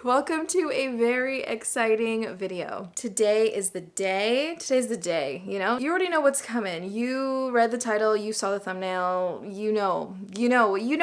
Welcome to a very exciting video. Today's the day, you know? You already know what's coming. You read the title, you saw the thumbnail, you know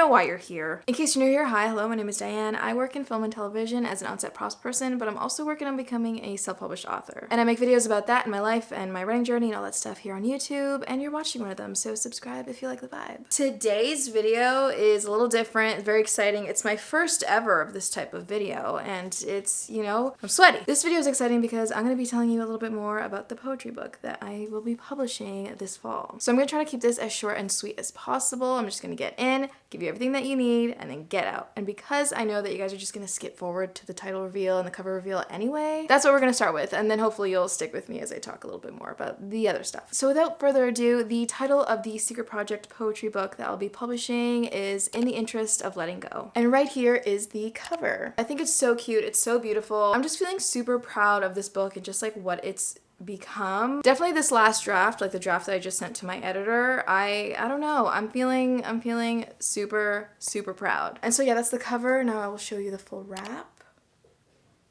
why you're here. In case you're new here, hi, hello, my name is Diane. I work in film and television as an on-set props person, but I'm also working on becoming a self-published author. And I make videos about that in my life and my writing journey and all that stuff here on YouTube, and you're watching one of them, so subscribe if you like the vibe. Today's video is a little different, very exciting. It's my first ever of this type of video, and it's, you know, I'm sweaty. This video is exciting because I'm going to be telling you a little bit more about the poetry book that I will be publishing this fall. So I'm going to try to keep this as short and sweet as possible. I'm just going to get in, give you everything that you need, and then get out. And because I know that you guys are just going to skip forward to the title reveal and the cover reveal anyway, that's what we're going to start with, and then hopefully you'll stick with me as I talk a little bit more about the other stuff. So without further ado, the title of the secret project poetry book that I'll be publishing is In the Interest of Letting Go. And right here is the cover. I think it's so cute, it's so beautiful. I'm just feeling super proud of this book and just like what it's become. Definitely this last draft, like the draft that I just sent to my editor, I don't know, I'm feeling super proud. And so yeah, that's the cover. Now I will show you the full wrap.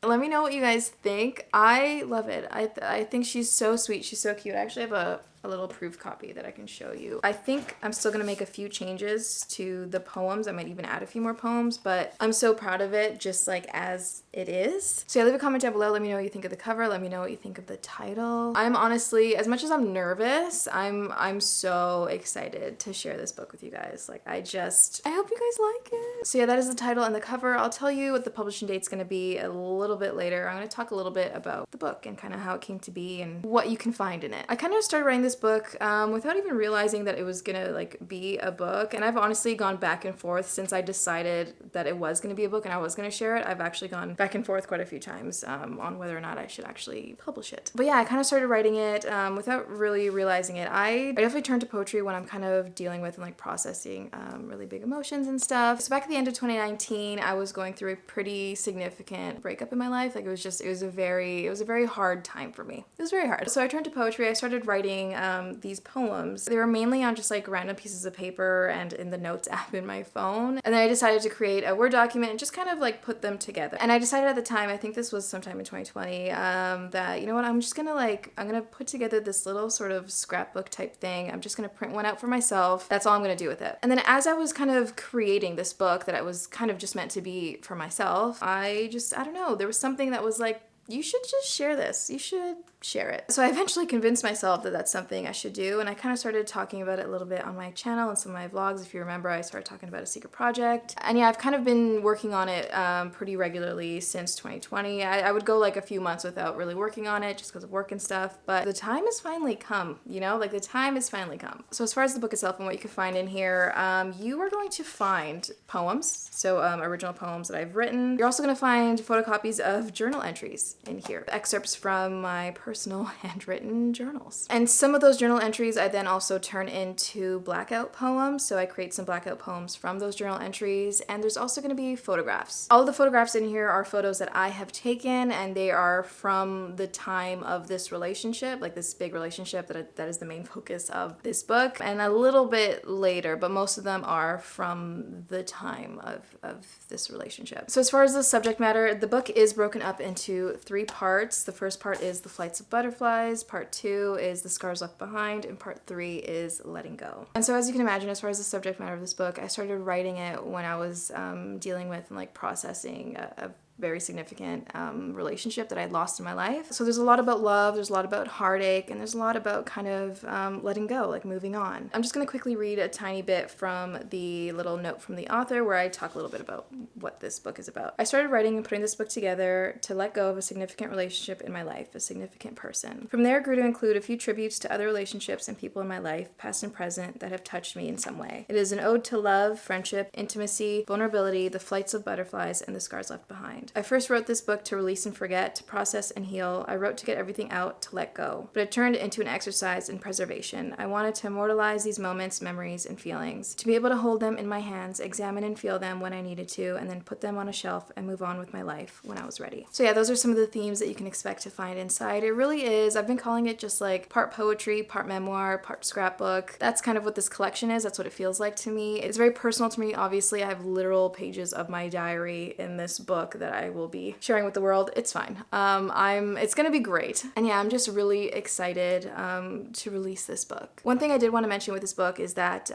Let me know what you guys think. I love it. I think she's so sweet. She's so cute. I actually have a little proof copy that I can show you. I think I'm still gonna make a few changes to the poems. I might even add a few more poems, but I'm so proud of it just like as it is. So yeah, leave a comment down below. Let me know what you think of the cover. Let me know what you think of the title. I'm honestly, as much as I'm nervous, I'm so excited to share this book with you guys. Like I hope you guys like it. So yeah, that is the title and the cover. I'll tell you what the publishing date's gonna be a little bit later. I'm gonna talk a little bit about the book and kind of how it came to be and what you can find in it. I kind of started writing this book without even realizing that it was gonna like be a book, and I've honestly gone back and forth since I decided that it was gonna be a book and I was gonna share it. I've actually gone back and forth quite a few times on whether or not I should actually publish it. But yeah, I kind of started writing it without really realizing it. I definitely turn to poetry when I'm kind of dealing with and like processing really big emotions and stuff. So back at the end of 2019, I was going through a pretty significant breakup in my life. Like it was a very hard time for me. It was very hard. So I turned to poetry. I started writing these poems. They were mainly on just like random pieces of paper and in the notes app in my phone. And then I decided to create a Word document and just kind of like put them together. And I decided at the time, I think this was sometime in 2020, that, you know what, I'm gonna put together this little sort of scrapbook type thing. I'm just gonna print one out for myself. That's all I'm gonna do with it. And then as I was kind of creating this book that I was kind of just meant to be for myself, I don't know, there was something that was like, you should just share this. You should share it. So I eventually convinced myself that that's something I should do, and I kind of started talking about it a little bit on my channel and some of my vlogs. If you remember, I started talking about a secret project. And yeah, I've kind of been working on it pretty regularly since 2020. I would go like a few months without really working on it just because of work and stuff, but the time has finally come, you know? Like the time has finally come. So as far as the book itself and what you can find in here, you are going to find poems, so original poems that I've written. You're also going to find photocopies of journal entries in here, excerpts from my personal handwritten journals. And some of those journal entries I then also turn into blackout poems, so I create some blackout poems from those journal entries, and there's also going to be photographs. All of the photographs in here are photos that I have taken, and they are from the time of this relationship, like this big relationship that is the main focus of this book, and a little bit later, but most of them are from the time of this relationship. So as far as the subject matter, the book is broken up into 3 parts. The first part is The Flights of Butterflies, part 2 is The Scars Left Behind, and part 3 is Letting Go. And so as you can imagine, as far as the subject matter of this book, I started writing it when I was dealing with and like processing a very significant relationship that I lost in my life. So there's a lot about love, there's a lot about heartache, and there's a lot about kind of letting go, like moving on. I'm just gonna quickly read a tiny bit from the little note from the author where I talk a little bit about what this book is about. I started writing and putting this book together to let go of a significant relationship in my life, a significant person. From there, it grew to include a few tributes to other relationships and people in my life, past and present, that have touched me in some way. It is an ode to love, friendship, intimacy, vulnerability, the flights of butterflies, and the scars left behind. I first wrote this book to release and forget, to process and heal. I wrote to get everything out, to let go. But it turned into an exercise in preservation. I wanted to immortalize these moments, memories, and feelings. To be able to hold them in my hands, examine and feel them when I needed to, and then put them on a shelf and move on with my life when I was ready. So yeah, those are some of the themes that you can expect to find inside. It really is, I've been calling it just like part poetry, part memoir, part scrapbook. That's kind of what this collection is. That's what it feels like to me. It's very personal to me. Obviously, I have literal pages of my diary in this book that I will be sharing with the world. It's fine. It's gonna be great. And yeah, I'm just really excited to release this book. One thing I did want to mention with this book is that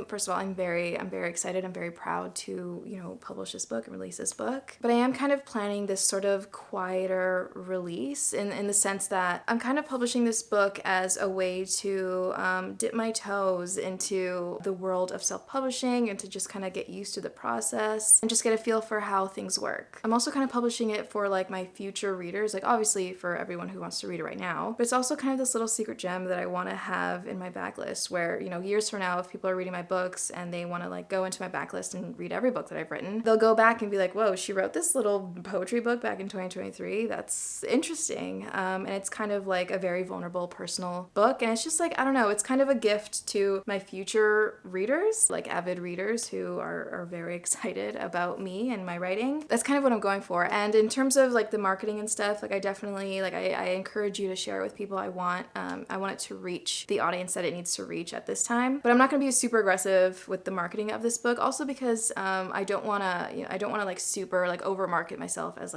first of all, I'm very excited. I'm very proud to, you know, publish this book and release this book. But I am kind of planning this sort of quieter release in the sense that I'm kind of publishing this book as a way to dip my toes into the world of self-publishing and to just kind of get used to the process and just get a feel for how things work. I'm also kind of publishing it for like my future readers, like obviously for everyone who wants to read it right now, but it's also kind of this little secret gem that I want to have in my backlist where, you know, years from now, if people are reading my books and they want to like go into my backlist and read every book that I've written, they'll go back and be like, whoa, she wrote this little poetry book back in 2023. That's interesting. And it's kind of like a very vulnerable personal book. And it's just like, I don't know, it's kind of a gift to my future readers, like avid readers who are very excited about me and my writing. That's kind of what I'm going for. And in terms of like the marketing and stuff, like I definitely, like I encourage you to share it with people. I want it to reach the audience that it needs to reach at this time. But I'm not going to be super aggressive with the marketing of this book, also because I don't want to like super like over market myself as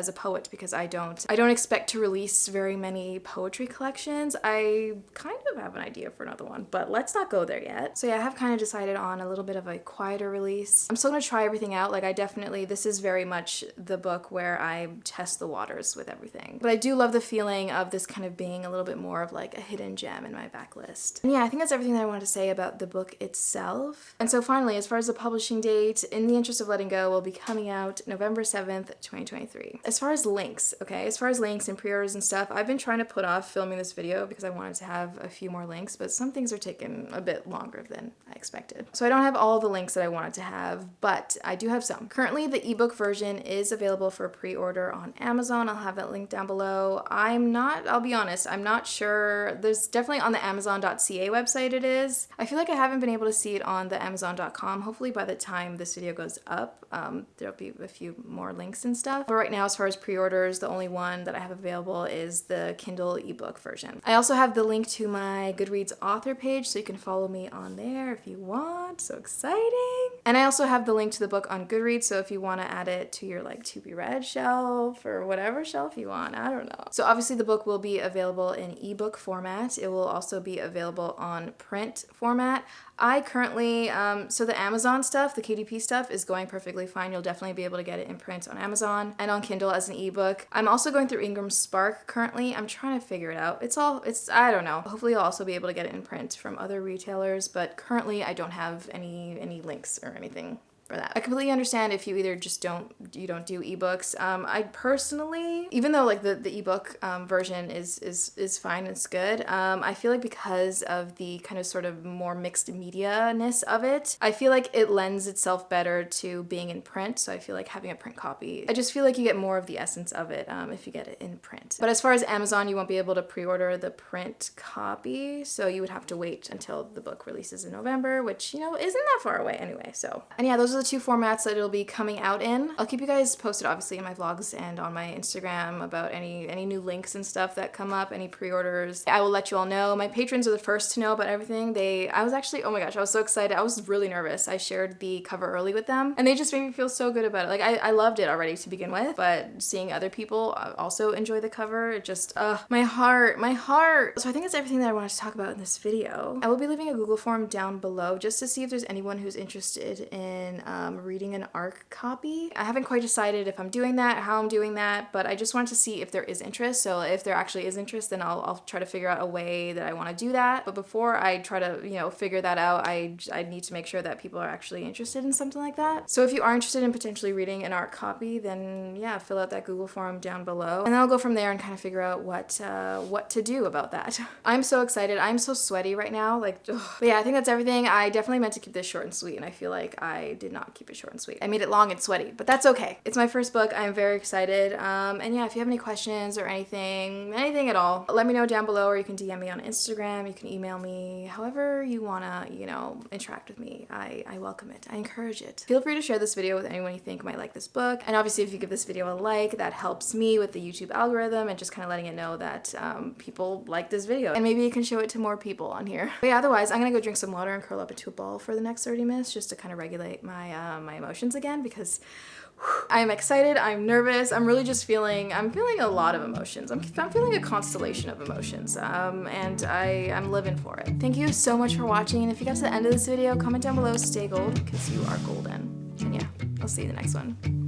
a poet, because I don't expect to release very many poetry collections. I kind of have an idea for another one, but let's not go there yet. So yeah, I have kind of decided on a little bit of a quieter release. I'm still going to try everything out. Like this is very much the book where I test the waters with everything. But I do love the feeling of this kind of being a little bit more of like a hidden gem in my backlist. And yeah, I think that's everything that I wanted to say about the book itself. And so finally, as far as the publishing date, In the Interest of Letting Go will be coming out November 7th, 2023. As far as links and pre-orders and stuff, I've been trying to put off filming this video because I wanted to have a few more links, but some things are taking a bit longer than I expected. So I don't have all the links that I wanted to have, but I do have some. Currently, the ebook version is available for pre-order on Amazon. I'll have that link down below. I'll be honest, I'm not sure. There's definitely on the Amazon.ca website it is. I feel like I haven't been able to see it on the Amazon.com. Hopefully by the time this video goes up, there'll be a few more links and stuff. But right now, as far as pre-orders, the only one that I have available is the Kindle ebook version. I also have the link to my Goodreads author page, so you can follow me on there if you want. So exciting. And I also have the link to the book on Goodreads, so if you want to add it to your like to be read shelf or whatever shelf you want, I don't know. So obviously the book will be available in ebook format. It will also be available on print format. I currently, so the Amazon stuff, the KDP stuff is going perfectly fine. You'll definitely be able to get it in print on Amazon and on Kindle as an ebook. I'm also going through Ingram Spark currently. I'm trying to figure it out. I don't know. Hopefully I'll also be able to get it in print from other retailers, but currently I don't have any links or anything for that. I completely understand if you either just don't do ebooks. I personally, even though like the ebook version is fine, it's good. I feel like because of the kind of sort of more mixed media-ness of it, I feel like it lends itself better to being in print. So I feel like having a print copy, I just feel like you get more of the essence of it if you get it in print. But as far as Amazon, you won't be able to pre-order the print copy, so you would have to wait until the book releases in November, which, you know, isn't that far away anyway. So, and yeah, those are the two formats that it'll be coming out in. I'll keep you guys posted obviously in my vlogs and on my Instagram about any new links and stuff that come up, any pre-orders. I will let you all know. My patrons are the first to know about everything. I was actually, oh my gosh, I was so excited. I was really nervous. I shared the cover early with them and they just made me feel so good about it. Like I loved it already to begin with, but seeing other people also enjoy the cover, it just, my heart. So I think that's everything that I wanted to talk about in this video. I will be leaving a Google form down below just to see if there's anyone who's interested in reading an ARC copy. I haven't quite decided if I'm doing that, how I'm doing that, but I just wanted to see if there is interest. So if there actually is interest, then I'll try to figure out a way that I want to do that. But before I try to, you know, figure that out, I need to make sure that people are actually interested in something like that. So if you are interested in potentially reading an ARC copy, then yeah, fill out that Google form down below. And then I'll go from there and kind of figure out what to do about that. I'm so excited. I'm so sweaty right now. Like, ugh. But yeah, I think that's everything. I definitely meant to keep this short and sweet, and I feel like I did not keep it short and sweet. I made it long and sweaty, but that's okay. It's my first book. I'm very excited. And yeah, if you have any questions or anything at all, let me know down below, or you can DM me on Instagram. You can email me, however you wanna, you know, interact with me. I welcome it. I encourage it. Feel free to share this video with anyone you think might like this book. And obviously if you give this video a like, that helps me with the YouTube algorithm and just kind of letting it know that people like this video. And maybe you can show it to more people on here. But yeah, otherwise I'm gonna go drink some water and curl up into a ball for the next 30 minutes just to kind of regulate my my emotions again, because I'm excited, I'm nervous, I'm really just feeling a lot of emotions. I'm feeling a constellation of emotions, and I'm living for it. Thank you so much for watching, and if you got to the end of this video, comment down below, stay gold, because you are golden. And yeah, I'll see you in the next one.